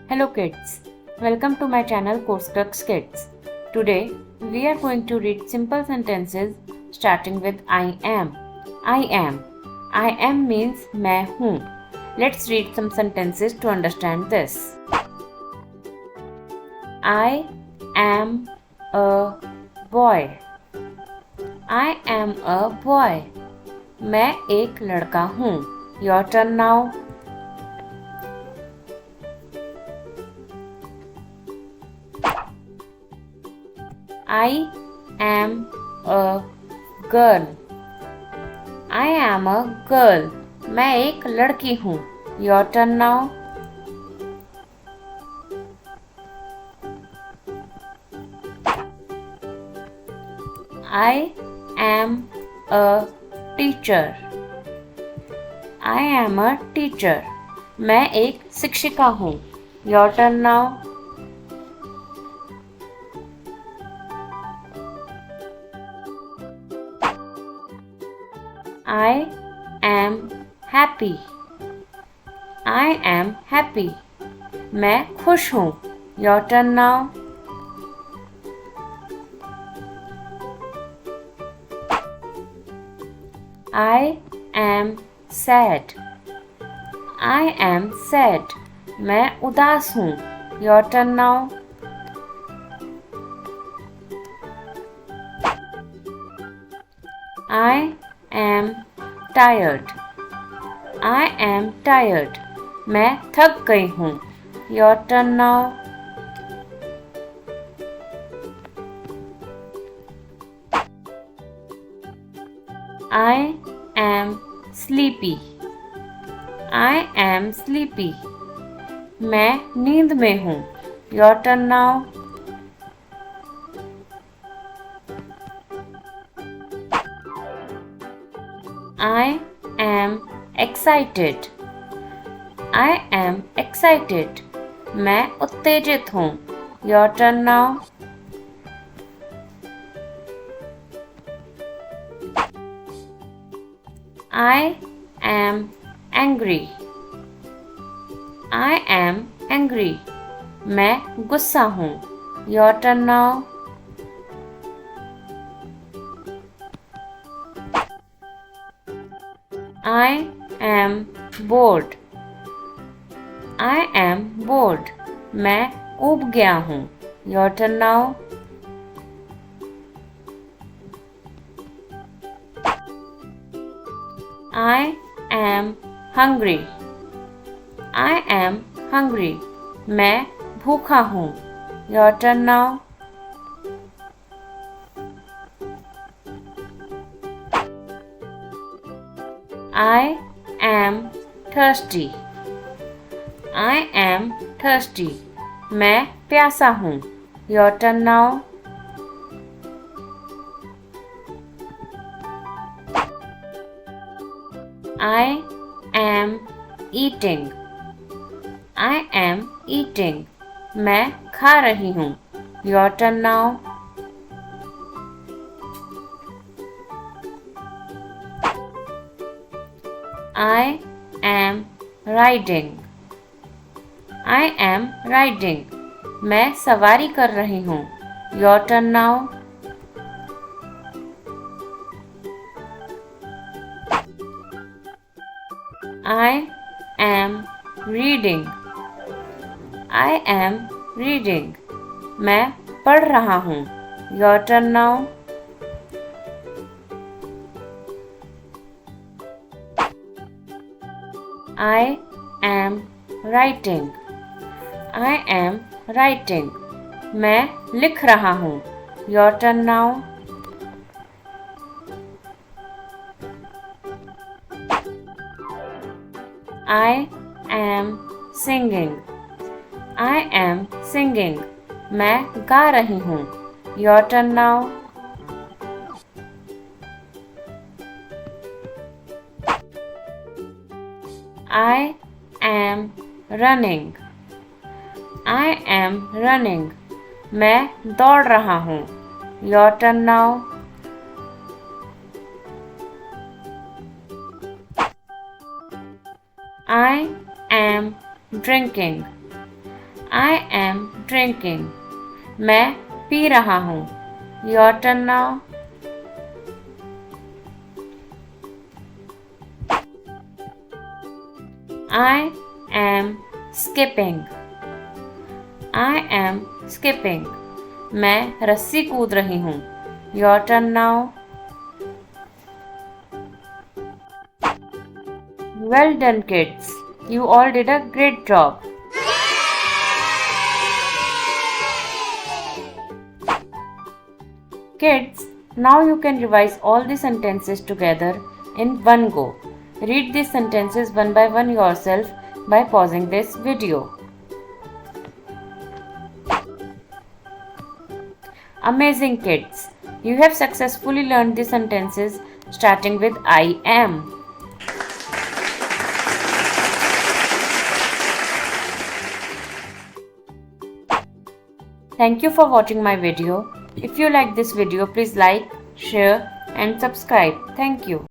Hello kids, welcome to my channel Course Crux Kids. Today we are going to read simple sentences starting with I am. I am. I am means मैं हूँ. Let's read some sentences to understand this. I am a boy. I am a boy. मैं एक लड़का हूँ. Your turn now. I am a girl. I am a girl. मैं एक लड़की हूँ. Your turn now. I am a teacher. I am a teacher. मैं एक शिक्षिका हूँ. Your turn now. I am happy. I am happy. मैं खुश हूँ. Your turn now. I am sad. I am sad. मैं उदास हूँ. Your turn now. I am tired. I am tired. मैं थक गई हूँ. Your turn now. I am sleepy. I am sleepy. मैं नींद में हूँ. Your turn now. I am excited. I am excited. मैं उत्तेजित हूँ. Your turn now. I am angry. I am angry. मैं गुस्सा हूँ. Your turn now. I am bored. I am bored. मैं ऊब गया हूँ. Your turn now. I am hungry. I am hungry. मैं भूखा हूँ. Your turn now. I am thirsty. I am thirsty. मैं प्यासा हूँ. Your turn now. I am eating. I am eating. मैं खा रही हूँ. Your turn now. I am riding. I am riding. मैं सवारी कर रही हूँ. Your turn now. I am reading. I am reading. मैं पढ़ रहा हूँ. Your turn now. I am writing. I am writing. मैं लिख रहा हूँ. Your turn now. I am singing. I am singing. मैं गा रही हूँ. Your turn now. I am running. I am running. मैं दौड़ रहा हूँ. Your turn now. I am drinking. I am drinking. मैं पी रहा हूँ. Your turn now. I am skipping. I am skipping. मैं रस्सी कूद रही हूँ. Your turn now. Well done, kids. You all did a great job. Kids, now you can revise all the sentences together in one go. Read these sentences one by one yourself by pausing this video. Amazing, kids! You have successfully learned the sentences starting with I am. Thank you for watching my video. If you like this video, please like, share and subscribe. Thank you.